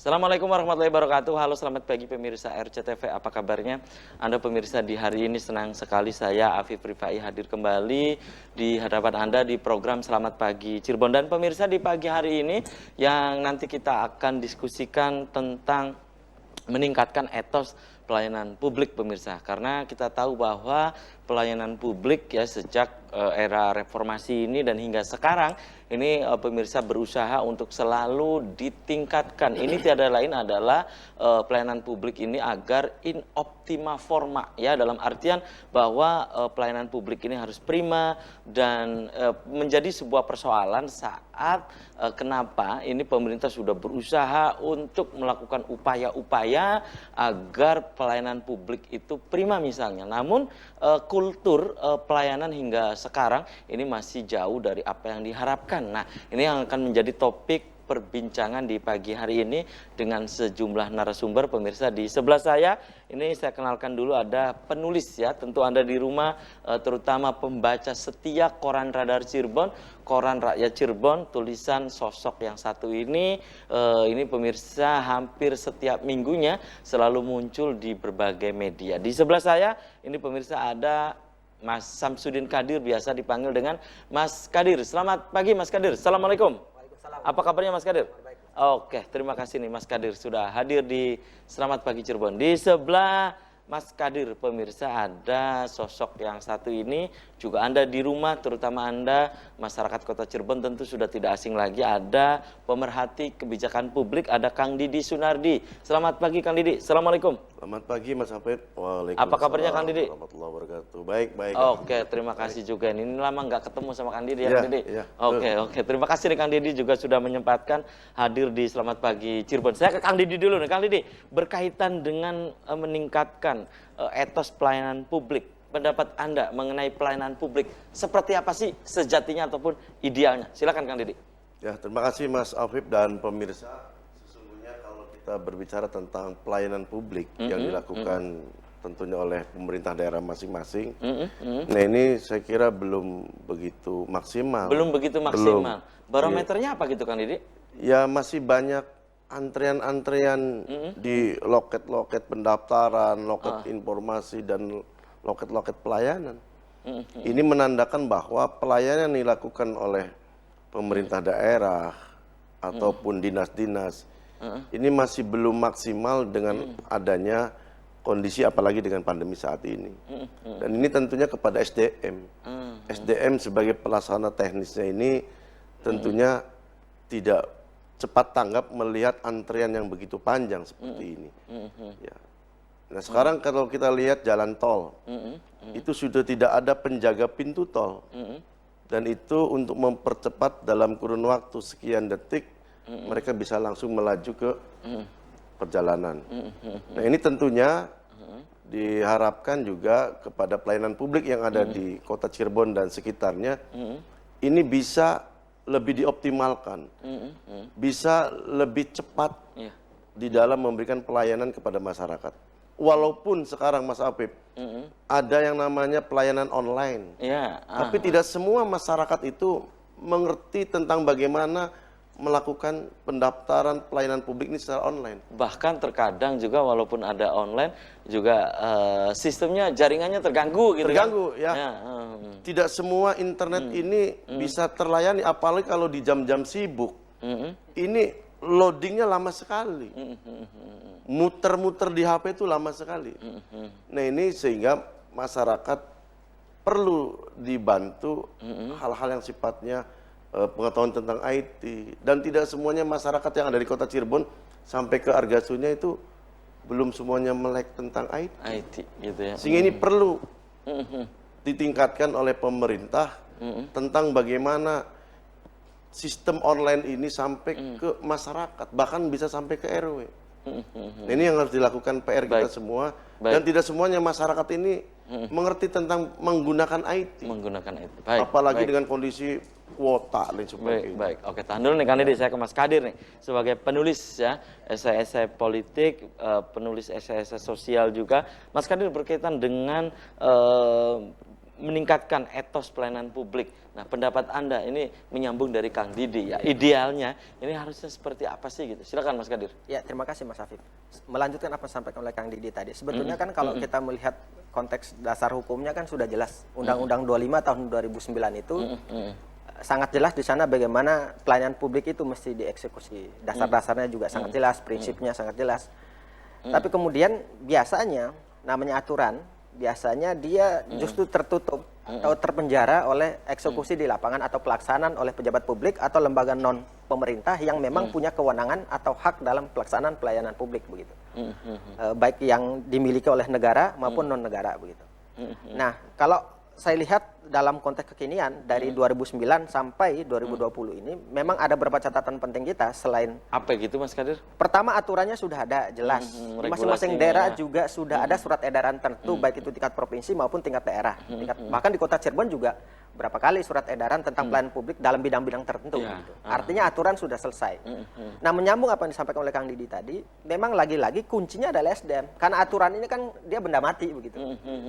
Assalamualaikum warahmatullahi wabarakatuh. Halo, selamat pagi pemirsa RCTV. Apa kabarnya? Anda pemirsa, di hari ini senang sekali saya Afif Rifai hadir kembali di hadapan Anda di program Selamat Pagi Cirebon. Dan pemirsa, di pagi hari ini yang nanti kita akan diskusikan tentang meningkatkan etos pelayanan publik pemirsa. Karena kita tahu bahwa pelayanan publik ya sejak era reformasi ini dan hingga sekarang ini pemirsa berusaha untuk selalu ditingkatkan. Ini tiada lain adalah pelayanan publik ini agar in optima forma ya, dalam artian bahwa pelayanan publik ini harus prima dan menjadi sebuah persoalan saat kenapa ini pemerintah sudah berusaha untuk melakukan upaya-upaya agar pelayanan publik itu prima misalnya. Namun kultur pelayanan hingga sekarang ini masih jauh dari apa yang diharapkan. Nah, ini yang akan menjadi topik perbincangan di pagi hari ini dengan sejumlah narasumber pemirsa. Di sebelah saya ini saya kenalkan dulu, ada penulis ya, tentu Anda di rumah terutama pembaca setia Koran Radar Cirebon, Koran Rakyat Cirebon. Tulisan sosok yang satu ini pemirsa hampir setiap minggunya selalu muncul di berbagai media. Di sebelah saya ini pemirsa ada Mas Samsudin Kadir, biasa dipanggil dengan Mas Kadir. Selamat pagi Mas Kadir. Assalamualaikum. Waalaikumsalam. Apa kabarnya Mas Kadir? Baik. Oke, terima kasih nih Mas Kadir sudah hadir di Selamat Pagi Cirebon. Di sebelah Mas Kadir pemirsa ada sosok yang satu ini, juga Anda di rumah terutama Anda masyarakat Kota Cirebon tentu sudah tidak asing lagi, ada pemerhati kebijakan publik, ada Kang Didi Sunardi. Selamat pagi Kang Didi. Assalamualaikum. Selamat pagi Mas Hafid. Waalaikumsalam. Apa kabarnya Kang Didi? Warahmatullahi wabarakatuh. Baik, baik. Oke, terima kasih juga. Ini lama nggak ketemu sama Kang Didi ya, Kang Didi. Iya, Oke. Terima kasih nih Kang Didi juga sudah menyempatkan hadir di Selamat Pagi Cirebon. Saya ke Kang Didi dulu nih. Kang Didi, berkaitan dengan meningkatkan etos pelayanan publik, pendapat Anda mengenai pelayanan publik seperti apa sih sejatinya ataupun idealnya? Silakan Kang Didi. Ya, terima kasih Mas Afif dan pemirsa. Sesungguhnya kalau kita berbicara tentang pelayanan publik yang dilakukan tentunya oleh pemerintah daerah masing-masing, nah ini saya kira belum begitu maksimal. Belum begitu maksimal. Barometernya apa gitu Kang Didi? Ya, masih banyak antrean-antrean di loket-loket pendaftaran, loket informasi, dan loket-loket pelayanan. Ini menandakan bahwa pelayanan yang dilakukan oleh pemerintah daerah ataupun dinas-dinas ini masih belum maksimal dengan adanya kondisi apalagi dengan pandemi saat ini. Dan ini tentunya kepada SDM. SDM sebagai pelaksana teknisnya ini tentunya tidak cepat tanggap melihat antrian yang begitu panjang seperti ini. Ya. Nah, sekarang kalau kita lihat jalan tol, itu sudah tidak ada penjaga pintu tol. Dan itu untuk mempercepat dalam kurun waktu sekian detik, mereka bisa langsung melaju ke perjalanan. Nah, ini tentunya diharapkan juga kepada pelayanan publik yang ada di Kota Cirebon dan sekitarnya, ini bisa lebih dioptimalkan, bisa lebih cepat di dalam memberikan pelayanan kepada masyarakat. Walaupun sekarang Mas Afif, ada yang namanya pelayanan online, tapi tidak semua masyarakat itu mengerti tentang bagaimana melakukan pendaftaran pelayanan publik ini secara online. Bahkan terkadang juga walaupun ada online juga sistemnya, jaringannya terganggu gitu. Terganggu ya. Tidak semua internet ini bisa terlayani, apalagi kalau di jam-jam sibuk. Ini loadingnya lama sekali. Muter-muter di HP itu lama sekali. Nah, ini sehingga masyarakat perlu dibantu hal-hal yang sifatnya pengetahuan tentang IT, dan tidak semuanya masyarakat yang ada di Kota Cirebon sampai ke Argasunya itu belum semuanya melek tentang IT. IT gitu ya. Sehingga ini perlu ditingkatkan oleh pemerintah tentang bagaimana sistem online ini sampai ke masyarakat, bahkan bisa sampai ke RW. Nah, ini yang harus dilakukan PR kita semua. Dan tidak semuanya masyarakat ini mengerti tentang menggunakan IT. Menggunakan IT. Baik. Apalagi dengan kondisi kuota dan sebagainya. Baik. Oke, tahan dulu nih Kang Didi, saya ke Mas Kadir nih. Sebagai penulis ya, esai-esai politik, penulis esai-esai sosial juga. Mas Kadir berkaitan dengan meningkatkan etos pelayanan publik. Nah, pendapat Anda ini menyambung dari Kang Didi ya. Idealnya ini harusnya seperti apa sih gitu? Silakan Mas Kadir. Ya, terima kasih Mas Afif. Melanjutkan apa yang disampaikan oleh Kang Didi tadi. Sebetulnya kan kalau kita melihat konteks dasar hukumnya kan sudah jelas. Undang-Undang 25 tahun 2009 itu sangat jelas di sana bagaimana pelayanan publik itu mesti dieksekusi. Dasar-dasarnya juga sangat jelas, prinsipnya sangat jelas. Tapi kemudian biasanya namanya aturan, biasanya dia justru tertutup atau terpenjara oleh eksekusi di lapangan atau pelaksanaan oleh pejabat publik atau lembaga non pemerintah yang memang punya kewenangan atau hak dalam pelaksanaan pelayanan publik begitu. Baik yang dimiliki oleh negara maupun non negara begitu. Nah, kalau saya lihat dalam konteks kekinian dari 2009 sampai 2020 ini memang ada beberapa catatan penting kita selain apa gitu Mas Kadir? pertama aturannya sudah ada jelas. Di masing-masing daerah juga sudah ada surat edaran tertentu baik itu tingkat provinsi maupun tingkat daerah. Bahkan di Kota Cirebon juga berapa kali surat edaran tentang pelayanan publik dalam bidang-bidang tertentu gitu. Artinya aturan sudah selesai. Nah, menyambung apa yang disampaikan oleh Kang Didi tadi, memang lagi-lagi kuncinya adalah SDM. Karena aturan ini kan dia benda mati begitu.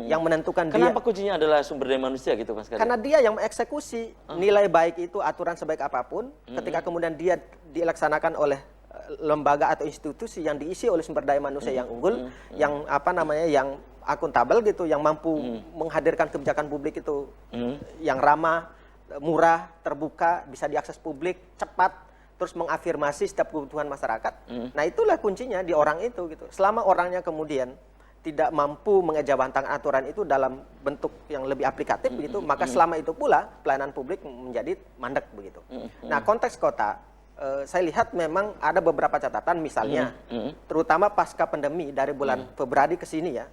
Yang menentukan Kenapa kuncinya adalah sumber daya manusia gitu Mas Kadir? karena dia yang mengeksekusi nilai baik itu aturan sebaik apapun ketika kemudian dia dilaksanakan oleh lembaga atau institusi yang diisi oleh sumber daya manusia yang unggul, yang apa namanya yang akuntabel gitu, yang mampu menghadirkan kebijakan publik itu yang ramah, murah, terbuka, bisa diakses publik, cepat, terus mengafirmasi setiap kebutuhan masyarakat. Nah, itulah kuncinya di orang itu gitu. Selama orangnya kemudian tidak mampu mengejawantahkan aturan itu dalam bentuk yang lebih aplikatif begitu, maka selama itu pula pelayanan publik menjadi mandek begitu. Nah, konteks kota, saya lihat memang ada beberapa catatan misalnya, terutama pasca pandemi dari bulan Februari ke sini ya,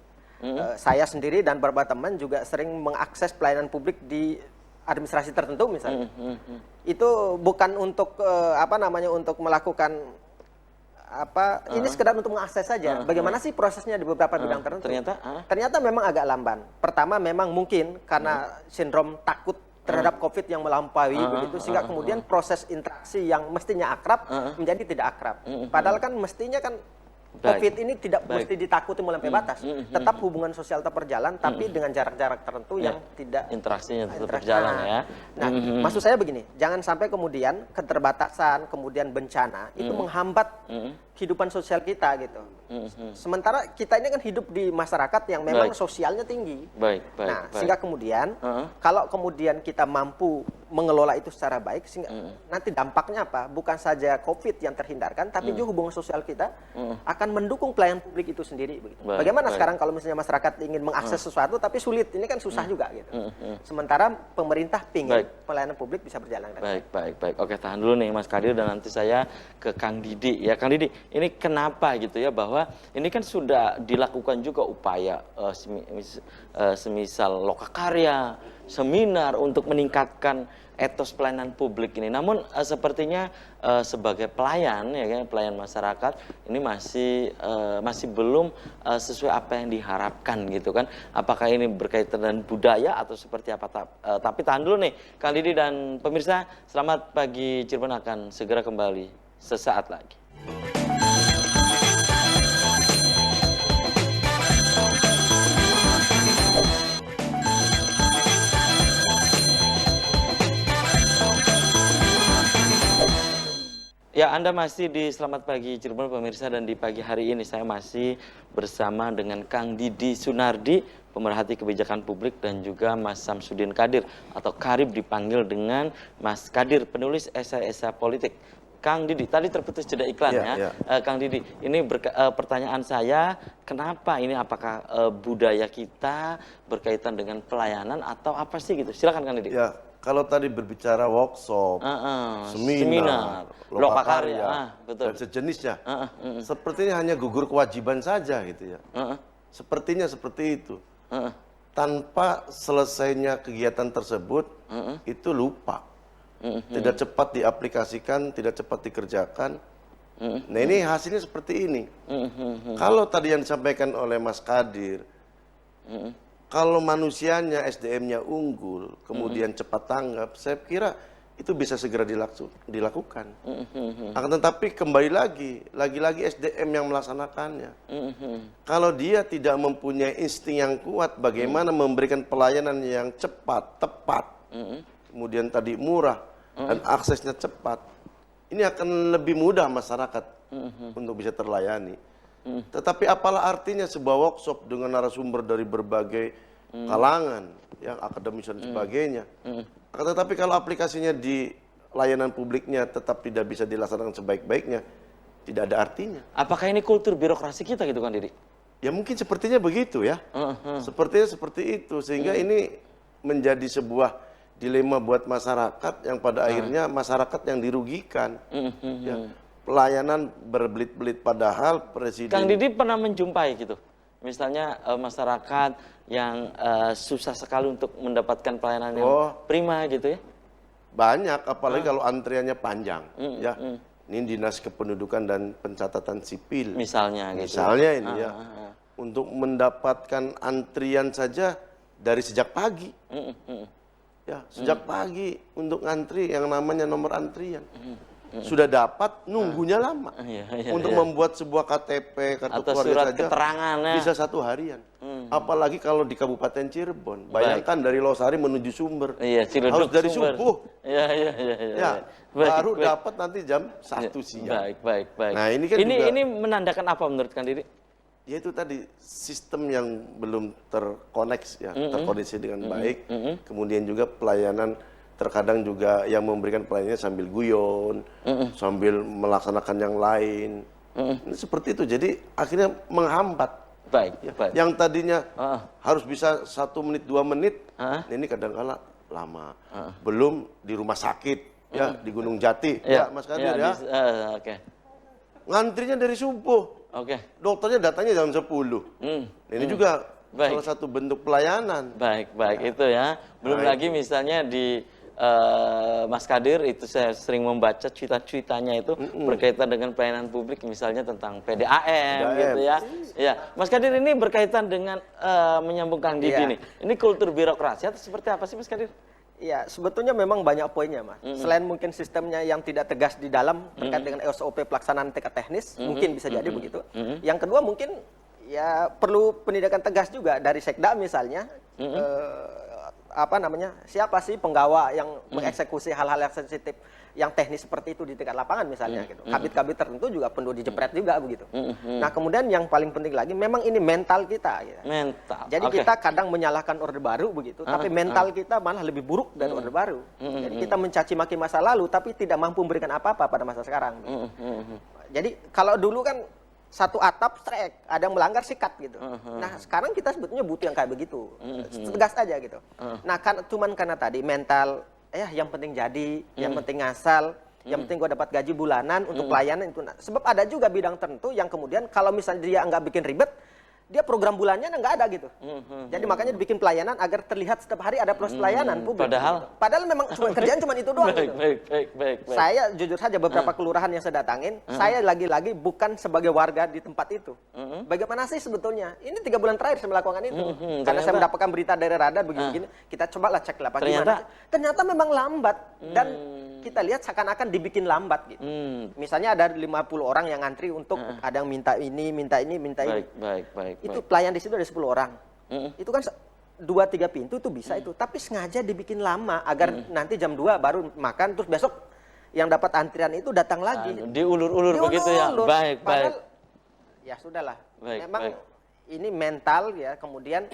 saya sendiri dan beberapa teman juga sering mengakses pelayanan publik di administrasi tertentu misalnya. Itu bukan untuk apa namanya untuk melakukan apa ini sekedar untuk mengakses saja. Bagaimana sih prosesnya di beberapa bidang tertentu? Ternyata memang agak lamban. Pertama memang mungkin karena sindrom takut terhadap COVID yang melampaui begitu sehingga kemudian proses interaksi yang mestinya akrab menjadi tidak akrab. Padahal kan mestinya kan COVID ini tidak mesti ditakuti melampaui batas. Tetap hubungan sosial tetap berjalan, tapi dengan jarak-jarak tertentu yang tidak interaksinya tetap berjalan ya. Nah, maksud saya begini, jangan sampai kemudian keterbatasan, kemudian bencana itu menghambat kehidupan sosial kita gitu. Sementara kita ini kan hidup di masyarakat yang memang sosialnya tinggi. Nah, sehingga kemudian kalau kemudian kita mampu mengelola itu secara baik, sehingga nanti dampaknya apa? Bukan saja COVID yang terhindarkan, tapi juga hubungan sosial kita akan mendukung pelayanan publik itu sendiri. Begitu. Bagaimana sekarang kalau misalnya masyarakat ingin mengakses sesuatu tapi sulit, ini kan susah juga gitu. Sementara pemerintah ingin pelayanan publik bisa berjalan. Baik. Oke, tahan dulu nih Mas Kadir dan nanti saya ke Kang Didi. Ya Kang Didi, ini kenapa gitu ya bahwa ini kan sudah dilakukan juga upaya semisal lokakarya, seminar untuk meningkatkan etos pelayanan publik ini. Namun sepertinya sebagai pelayan ya kan, pelayan masyarakat ini masih belum sesuai apa yang diharapkan gitu kan. Apakah ini berkaitan dengan budaya atau seperti apa? Tapi tahan dulu nih Kang Didi dan pemirsa, selamat pagi Cirebon akan segera kembali sesaat lagi. Ya, Anda masih di Selamat Pagi Cirebon pemirsa, dan di pagi hari ini saya masih bersama dengan Kang Didi Sunardi, pemerhati kebijakan publik, dan juga Mas Samsudin Kadir atau Karib dipanggil dengan Mas Kadir, penulis esai-esai politik. Kang Didi, tadi terputus jeda iklan ya. Kang Didi, ini pertanyaan saya, kenapa ini, apakah budaya kita berkaitan dengan pelayanan atau apa sih gitu? Silakan Kang Didi. Ya, kalau tadi berbicara workshop, seminar, lokakarya, dan sejenisnya, sepertinya hanya gugur kewajiban saja gitu ya. Sepertinya seperti itu. tanpa selesainya kegiatan tersebut itu lupa. Tidak cepat diaplikasikan, tidak cepat dikerjakan. Nah ini hasilnya seperti ini. Kalau tadi yang disampaikan oleh Mas Kadir, kalau manusianya, SDM-nya unggul, kemudian cepat tanggap, saya kira itu bisa segera dilakukan. Akan tetapi kembali lagi SDM yang melaksanakannya. Kalau dia tidak mempunyai insting yang kuat, bagaimana memberikan pelayanan yang cepat, tepat, kemudian tadi murah, dan aksesnya cepat, ini akan lebih mudah masyarakat untuk bisa terlayani. Tetapi apalah artinya sebuah workshop dengan narasumber dari berbagai kalangan, yang akademis dan sebagainya. Tetapi kalau aplikasinya di layanan publiknya tetap tidak bisa dilaksanakan sebaik-baiknya, tidak ada artinya. Apakah ini kultur birokrasi kita gitu kan, Didi? Ya mungkin sepertinya begitu ya. Sepertinya seperti itu, sehingga ini menjadi sebuah dilema buat masyarakat yang pada akhirnya masyarakat yang dirugikan. Ya, pelayanan berbelit-belit padahal Presiden... Kang Didi pernah menjumpai gitu? Misalnya masyarakat yang susah sekali untuk mendapatkan pelayanan yang prima gitu ya? Banyak, apalagi kalau antriannya panjang. Ya, ini Dinas Kependudukan dan Pencatatan Sipil. Misalnya gitu. Misalnya ini ya. Untuk mendapatkan antrian saja dari sejak pagi. Ya, sejak pagi untuk ngantri yang namanya nomor antrian. Sudah dapat, nunggunya lama. Untuk membuat sebuah KTP, kartu atau keluarga surat saja keterangannya bisa 1 harian. Apalagi kalau di Kabupaten Cirebon. Bayangkan dari Losari menuju Sumber. Harus dari subuh. Ya, baru dapat nanti jam 1 siang. Baik. Nah, ini kan ini menandakan apa menurut Kang Didi? Ya itu tadi sistem yang belum terkoneksi ya, terkoneksi dengan baik. Kemudian juga pelayanan terkadang juga yang memberikan pelayanannya sambil guyon, sambil melaksanakan yang lain. Seperti itu. Jadi akhirnya menghambat. Baik. Yang tadinya harus bisa 1 menit 2 menit, ini kadang-kala lama. Belum di rumah sakit ya, di Gunung Jati ya, Mas Kadir ya. Ngantrinya dari subuh. Dokternya datangnya jam 10. Ini juga salah satu bentuk pelayanan. Baik itu ya. Belum lagi misalnya di Mas Kadir itu saya sering membaca cuitan-cuitannya itu berkaitan dengan pelayanan publik, misalnya tentang PDAM gitu ya. Ya, Mas Kadir ini berkaitan dengan menyambung Kang Didi nih. Ini kultur birokrasi atau seperti apa sih Mas Kadir? Ya, sebetulnya memang banyak poinnya, Mas. Selain mungkin sistemnya yang tidak tegas di dalam terkait dengan SOP pelaksanaan tingkat teknis, mungkin bisa jadi begitu. Yang kedua mungkin ya perlu penindakan tegas juga dari Sekda misalnya. Siapa sih penggawa yang mengeksekusi hal-hal yang sensitif, yang teknis seperti itu di tingkat lapangan misalnya gitu. Kabit-kabit tertentu juga perlu dijepret juga begitu. Nah, kemudian yang paling penting lagi memang ini mental kita gitu. Jadi kita kadang menyalahkan Orde Baru begitu, tapi mental kita malah lebih buruk dari Orde Baru. Jadi kita mencaci maki masa lalu tapi tidak mampu memberikan apa-apa pada masa sekarang. Jadi kalau dulu kan satu atap strek, ada yang melanggar sikat gitu. Nah, sekarang kita sebetulnya butuh yang kayak begitu. Tegas aja gitu. Nah, cuman karena tadi mental yang penting jadi, yang penting ngasal, yang penting gue dapat gaji bulanan untuk pelayanan itu. Nah, sebab ada juga bidang tertentu yang kemudian kalau misalnya dia nggak bikin ribet, dia program bulannya nggak ada gitu. Jadi makanya dibikin pelayanan agar terlihat setiap hari ada proses pelayanan publik. Padahal memang kerjaan cuma itu doang. Baik. Saya jujur saja beberapa kelurahan yang saya datangin, saya lagi-lagi bukan sebagai warga di tempat itu. Bagaimana sih sebetulnya? Ini 3 bulan terakhir saya melakukan itu. Karena saya mendapatkan berita dari radar begini-begini, kita cobalah cek lah bagaimana. Ternyata memang lambat dan kita lihat seakan-akan dibikin lambat gitu. Misalnya ada 50 orang yang ngantri untuk ada yang minta ini. Baik. Itu pelayan di situ ada 10 orang. Itu kan 2-3 pintu itu bisa itu, tapi sengaja dibikin lama agar nanti jam 2 baru makan, terus besok yang dapat antrian itu datang lagi. Diulur-ulur begitu ya. Baik. Ya sudahlah. Memang ini mental ya, kemudian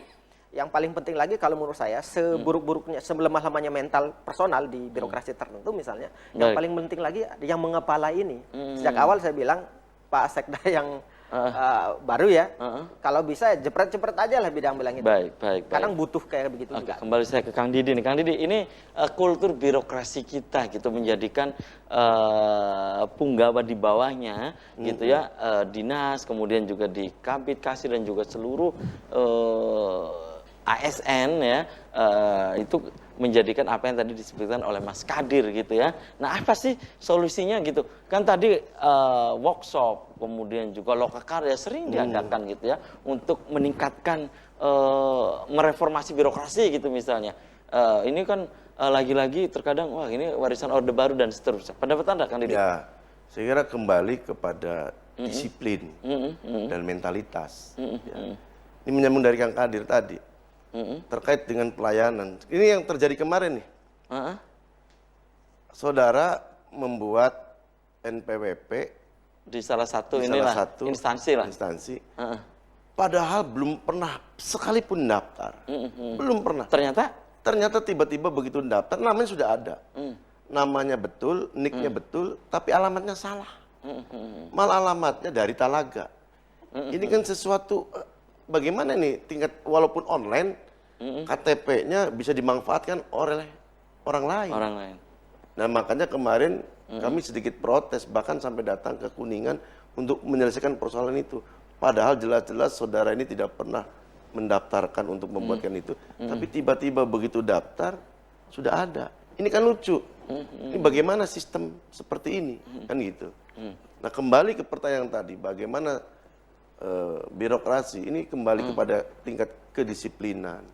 yang paling penting lagi kalau menurut saya seburuk-buruknya, selemah-lemahnya mental personal di birokrasi tertentu misalnya, yang paling penting lagi yang mengepala ini. Sejak awal saya bilang Pak Sekda yang baru ya, kalau bisa jepret-jepret aja lah bidang-bidang itu. Baik. Kadang butuh kayak begitu juga. Kembali saya ke Kang Didi nih. Kang Didi, ini kultur birokrasi kita gitu menjadikan punggawa di bawahnya gitu ya, dinas, kemudian juga di Kabit, Kasir dan juga seluruh ASN ya, itu menjadikan apa yang tadi disebutkan oleh Mas Kadir gitu ya. Nah, apa sih solusinya gitu? Kan tadi workshop, kemudian juga lokakarya sering diadakan gitu ya untuk meningkatkan mereformasi birokrasi gitu misalnya. Ini kan lagi-lagi terkadang wah ini warisan Orde Baru dan seterusnya. Pendapat Anda Kang Didi? Ya, saya kira kembali kepada disiplin dan mentalitas. Ya. Ini menyambung dari Kang Kadir tadi. Terkait dengan pelayanan. Ini yang terjadi kemarin nih. Saudara membuat NPWP Di salah satu di inilah salah satu instansi lah. Padahal belum pernah sekalipun daftar. Belum pernah. Ternyata tiba-tiba begitu daftar namanya sudah ada. Namanya betul, nicknya betul, tapi alamatnya salah. Malah alamatnya dari Talaga. Ini kan sesuatu bagaimana nih tingkat walaupun online KTP-nya bisa dimanfaatkan oleh orang lain. Nah, makanya kemarin kami sedikit protes bahkan sampai datang ke Kuningan untuk menyelesaikan persoalan itu. Padahal jelas-jelas saudara ini tidak pernah mendaftarkan untuk membuatkan itu, tapi tiba-tiba begitu daftar sudah ada. Ini kan lucu. Ini bagaimana sistem seperti ini kan gitu. Nah, kembali ke pertanyaan tadi, bagaimana birokrasi ini kembali kepada tingkat kedisiplinan,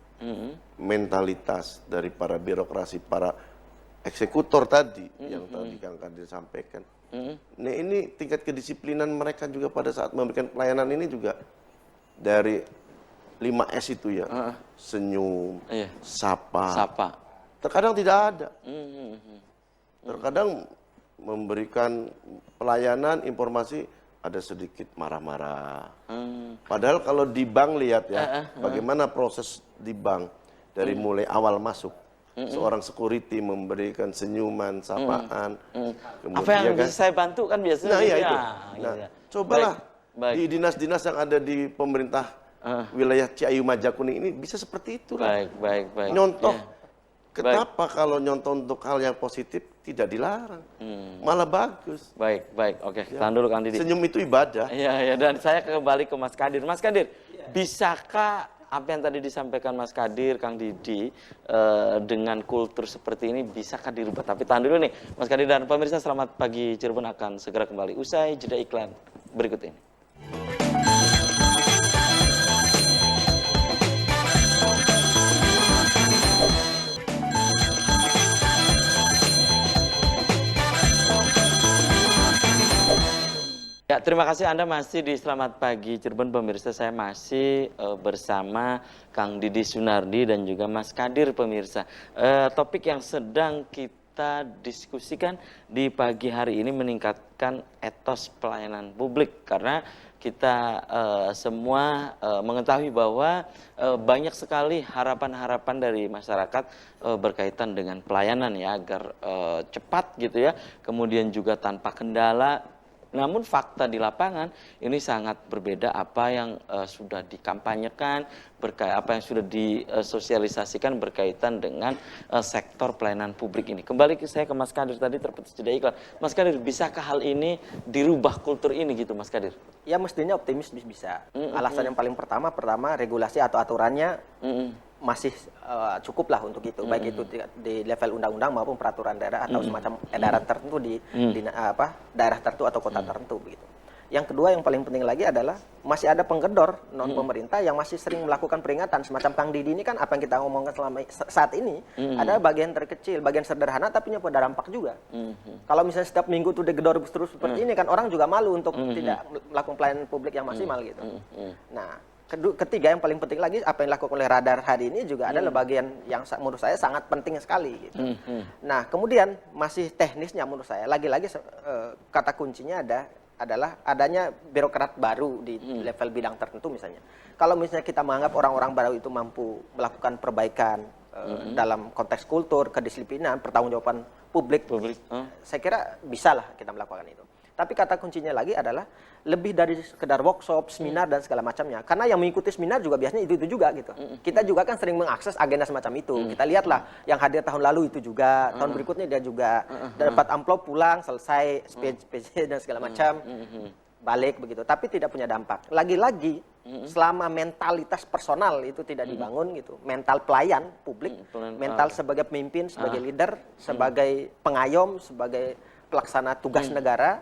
mentalitas dari para birokrasi, para eksekutor tadi yang tadi Kang Kadir sampaikan. Nah, ini tingkat kedisiplinan mereka juga pada saat memberikan pelayanan ini juga dari 5S itu ya, senyum, sapa. Terkadang tidak ada. Terkadang memberikan pelayanan, informasi ada sedikit marah-marah. Padahal kalau di bank lihat ya, bagaimana proses di bank dari mulai awal masuk. Seorang security memberikan senyuman, sapaan. Apa yang bisa saya bantu kan biasanya. Nah, iya ya, itu. Nah, cobalah baik. di dinas-dinas yang ada di pemerintah wilayah Ciayu Majakuning ini bisa seperti itu lah. Baik. Nyontoh. Kenapa kalau nyontoh untuk hal yang positif tidak dilarang? Malah bagus. Baik. Oke, tahan dulu Kang Didi. Senyum itu ibadah. Iya, dan saya kembali ke Mas Kadir. Mas Kadir, bisakah apa yang tadi disampaikan Mas Kadir, Kang Didi, dengan kultur seperti ini bisakah dirubah? Tapi tahan dulu nih, Mas Kadir dan pemirsa Selamat Pagi Cirebon akan segera kembali usai jeda iklan berikut ini. Ya, terima kasih Anda masih di Selamat Pagi Cirebon. Pemirsa, saya masih bersama Kang Didi Sunardi dan juga Mas Kadir pemirsa. Topik yang sedang kita diskusikan di pagi hari ini meningkatkan etos pelayanan publik. Karena kita semua mengetahui bahwa banyak sekali harapan-harapan dari masyarakat berkaitan dengan pelayanan ya, agar cepat gitu ya, kemudian juga tanpa kendala. Namun fakta di lapangan ini sangat berbeda apa yang sudah dikampanyekan, apa yang sudah disosialisasikan berkaitan dengan sektor pelayanan publik ini. Kembali saya ke Mas Kadir tadi terputus jeda iklan. Mas Kadir, bisakah hal ini dirubah kultur ini gitu Mas Kadir? Ya mestinya optimis bisa. Alasan yang paling pertama regulasi atau aturannya masih cukup lah untuk itu, baik itu di level undang-undang maupun peraturan daerah atau semacam edaran tertentu di daerah tertentu atau kota tertentu begitu. Yang kedua yang paling penting lagi adalah masih ada penggedor non pemerintah yang masih sering melakukan peringatan semacam Kang Didi ini kan apa yang kita ngomongkan selama saat ini ada bagian terkecil, bagian sederhana tapi punya dampak juga. Kalau misalnya setiap minggu tuh digedor terus seperti ini kan orang juga malu untuk tidak melakukan pelayanan publik yang maksimal gitu. Nah, ketiga yang paling penting lagi apa yang dilakukan oleh Radar hari ini juga adalah bagian yang menurut saya sangat penting sekali gitu. Nah, kemudian masih teknisnya menurut saya lagi-lagi kata kuncinya adalah adanya birokrat baru di level bidang tertentu misalnya. Kalau misalnya kita menganggap orang-orang baru itu mampu melakukan perbaikan dalam konteks kultur, kedisiplinan, pertanggungjawaban publik. Saya kira bisalah kita melakukan itu. Tapi kata kuncinya lagi adalah lebih dari sekedar workshop, seminar dan segala macamnya. Karena yang mengikuti seminar juga biasanya itu juga gitu. Kita juga kan sering mengakses agenda semacam itu. Kita lihatlah yang hadir tahun lalu itu juga, tahun berikutnya dia juga dapat amplop pulang, selesai speech dan segala macam, balik begitu. Tapi tidak punya dampak. Lagi-lagi selama mentalitas personal itu tidak dibangun gitu, mental pelayan publik, mental sebagai pemimpin, sebagai leader, sebagai pengayom, sebagai pelaksana tugas negara,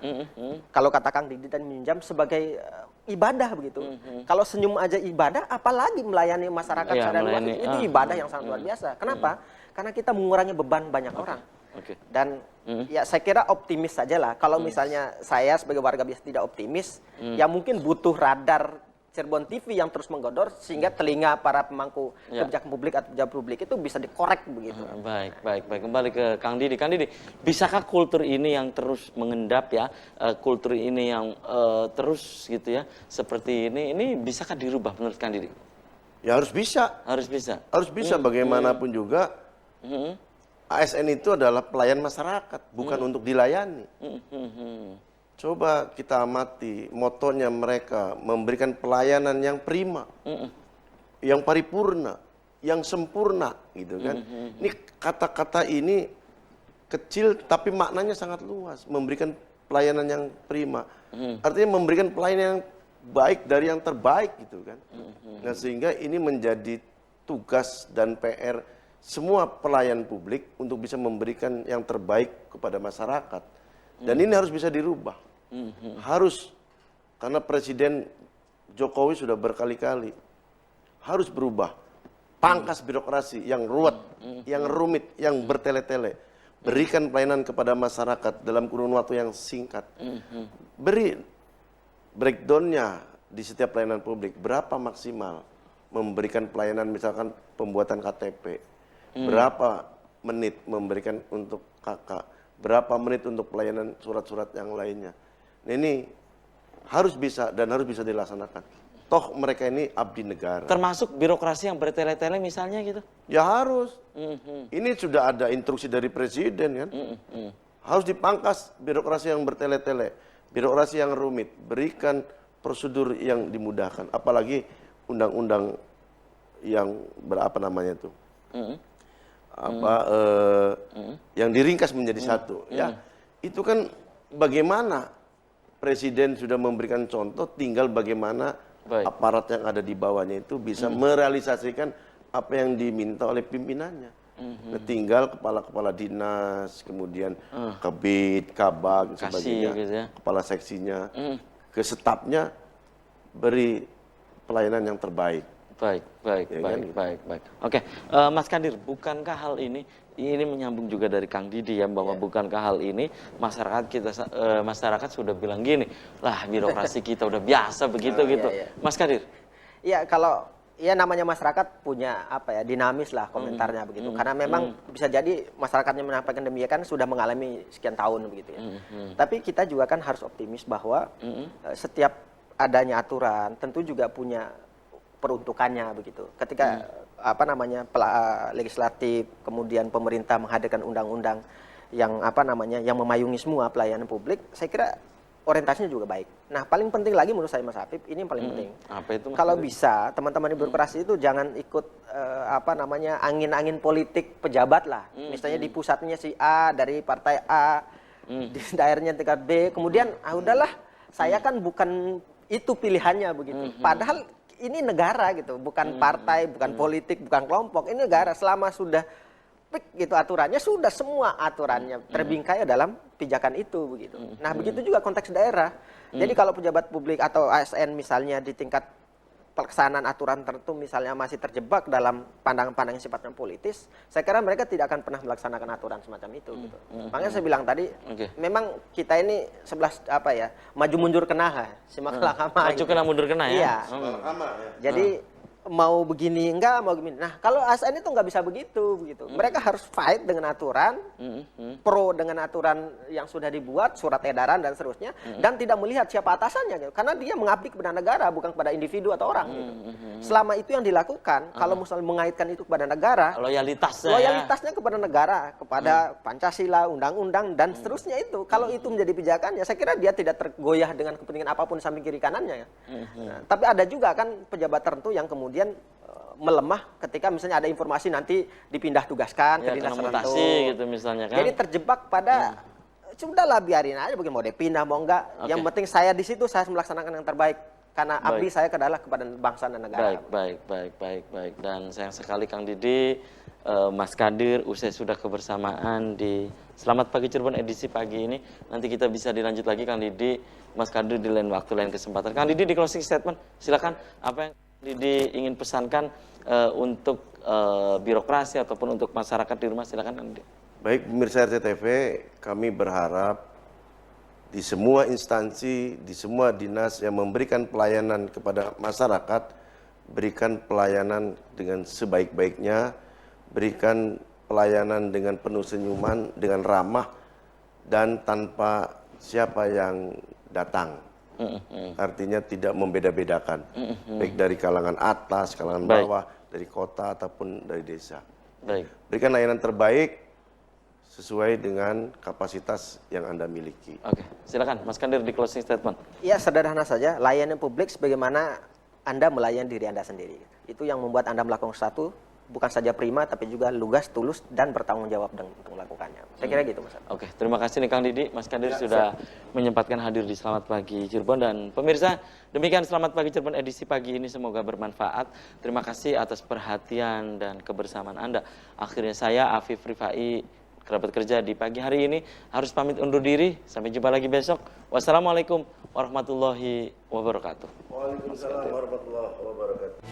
kalau kata Kang Didi dan minjam sebagai ibadah begitu. Kalau senyum aja ibadah, apalagi melayani masyarakat secara luas, itu ibadah yang sangat luar biasa. Kenapa? Karena kita mengurangi beban banyak orang. Dan ya saya kira optimis saja lah. Kalau misalnya saya sebagai warga biasa tidak optimis, ya mungkin butuh radar Cirebon TV yang terus menggodor sehingga telinga para pemangku kebijakan publik atau pejabat publik itu bisa dikorek begitu. Baik. Kembali ke Kang Didi. Kang Didi, bisakah kultur ini yang terus mengendap ya, kultur ini yang terus gitu ya, seperti ini bisakah dirubah menurut Kang Didi? Ya harus bisa. Harus bisa. Harus bisa bagaimanapun juga. ASN itu adalah pelayan masyarakat, bukan untuk dilayani. Coba kita amati motonya mereka memberikan pelayanan yang prima, yang paripurna, yang sempurna, gitu kan? Ini kata-kata ini kecil tapi maknanya sangat luas. Memberikan pelayanan yang prima, artinya memberikan pelayanan yang baik dari yang terbaik, gitu kan? Nah sehingga ini menjadi tugas dan PR semua pelayan publik untuk bisa memberikan yang terbaik kepada masyarakat. Dan ini harus bisa dirubah. Harus, karena Presiden Jokowi sudah berkali-kali harus berubah. Pangkas birokrasi yang ruwet, yang rumit, yang bertele-tele. Berikan pelayanan kepada masyarakat dalam kurun waktu yang singkat. Beri breakdown-nya di setiap pelayanan publik. Berapa maksimal memberikan pelayanan misalkan pembuatan KTP. Berapa menit memberikan untuk KK. Berapa menit untuk pelayanan surat-surat yang lainnya. Nah, ini harus bisa dan harus bisa dilaksanakan. Toh mereka ini abdi negara. Termasuk birokrasi yang bertele-tele misalnya gitu? Ya harus. Ini sudah ada instruksi dari Presiden kan. Harus dipangkas birokrasi yang bertele-tele. Birokrasi yang rumit. Berikan prosedur yang dimudahkan. Apalagi undang-undang yang berapa namanya itu. Yang diringkas menjadi satu. Ya, itu kan bagaimana Presiden sudah memberikan contoh, tinggal bagaimana aparat yang ada di bawahnya itu bisa merealisasikan apa yang diminta oleh pimpinannya. Nah, tinggal kepala-kepala dinas, kemudian kabid, kabag, dan sebagainya, gitu ya. kepala seksinya, ke stafnya beri pelayanan yang terbaik. Baik. Oke, Mas Kadir, bukankah hal ini menyambung juga dari Kang Didi ya, bahwa bukankah hal ini masyarakat sudah bilang gini, lah birokrasi kita udah biasa begitu gitu. Mas Kadir? Ya kalau ya namanya masyarakat punya apa ya dinamis lah komentarnya begitu. Karena memang bisa jadi masyarakatnya menyampaikan demikian sudah mengalami sekian tahun begitu ya. Tapi kita juga kan harus optimis bahwa setiap adanya aturan tentu juga punya peruntukannya begitu. Ketika legislatif kemudian pemerintah menghadirkan undang-undang yang yang memayungi semua pelayanan publik, saya kira orientasinya juga baik. Nah, paling penting lagi menurut saya Mas Afif, ini yang paling penting. Apa itu, Mas Kalau Afif? bisa teman-teman di birokrasi itu jangan ikut angin-angin politik pejabat lah. Misalnya di pusatnya si A dari partai A, di daerahnya tingkat B, kemudian udahlah, saya kan bukan itu pilihannya begitu. Padahal ini negara gitu, bukan partai, bukan politik, bukan kelompok. Ini negara. Selama sudah fix gitu aturannya, sudah semua aturannya terbingkai dalam pijakan itu begitu. Nah, begitu juga konteks daerah. Jadi kalau pejabat publik atau ASN misalnya di tingkat pelaksanaan aturan tertentu misalnya masih terjebak dalam pandangan-pandangan sifatnya politis, saya kira mereka tidak akan pernah melaksanakan aturan semacam itu gitu. Makanya saya bilang tadi, memang kita ini 11 maju mundur kena, simak lakama. Maju kena mundur kena ya. Iya. Jadi mau begini enggak, mau begini. Nah, kalau ASN itu nggak bisa begitu. Mereka harus fight dengan aturan, pro dengan aturan yang sudah dibuat, surat edaran dan seterusnya, dan tidak melihat siapa atasannya, gitu. Karena dia mengabdi kepada negara, bukan kepada individu atau orang. Gitu. Selama itu yang dilakukan, kalau misalnya mengaitkan itu kepada negara, loyalitasnya kepada negara, kepada Pancasila, undang-undang dan seterusnya itu. Kalau itu menjadi pijakannya, saya kira dia tidak tergoyah dengan kepentingan apapun di samping kiri kanannya. Nah, tapi ada juga kan pejabat tertentu yang kemudian melemah ketika misalnya ada informasi nanti dipindah tugaskan ke dinas tertentu gitu misalnya kan. Jadi terjebak pada sudahlah biarin aja bagaimana mau dipindah mau enggak. Yang penting saya di situ saya melaksanakan yang terbaik. karena abdi saya adalah kepada bangsa dan negara. Baik. Dan sayang sekali Kang Didi, Mas Kadir, usai sudah kebersamaan di Selamat Pagi Cirebon edisi pagi ini. Nanti kita bisa dilanjut lagi Kang Didi, Mas Kadir di lain waktu, lain kesempatan. Kang Didi di closing statement, silakan apa yang Didi ingin pesankan untuk birokrasi ataupun untuk masyarakat di rumah, silakan Kang Didi. Baik pemirsa RCTV, kami berharap di semua instansi, di semua dinas yang memberikan pelayanan kepada masyarakat, berikan pelayanan dengan sebaik-baiknya, berikan pelayanan dengan penuh senyuman, dengan ramah, dan tanpa siapa yang datang. Artinya tidak membeda-bedakan, baik dari kalangan atas, kalangan bawah, dari kota ataupun dari desa. Berikan layanan terbaik sesuai dengan kapasitas yang Anda miliki. Oke, silakan Mas Kadir di closing statement. Ya, sederhana saja, layanan publik sebagaimana Anda melayani diri Anda sendiri. Itu yang membuat Anda melakukan sesuatu, bukan saja prima, tapi juga lugas, tulus, dan bertanggung jawab untuk melakukannya. Saya kira gitu, Mas. Oke, terima kasih nih Kang Didi, Mas Kadir sudah menyempatkan hadir di Selamat Pagi Cirebon. Dan pemirsa, demikian Selamat Pagi Cirebon edisi pagi ini, semoga bermanfaat. Terima kasih atas perhatian dan kebersamaan Anda. Akhirnya saya, Afif Rifai, kerabat kerja di pagi hari ini, harus pamit undur diri. Sampai jumpa lagi besok. Wassalamualaikum warahmatullahi wabarakatuh. Waalaikumsalam warahmatullahi wabarakatuh.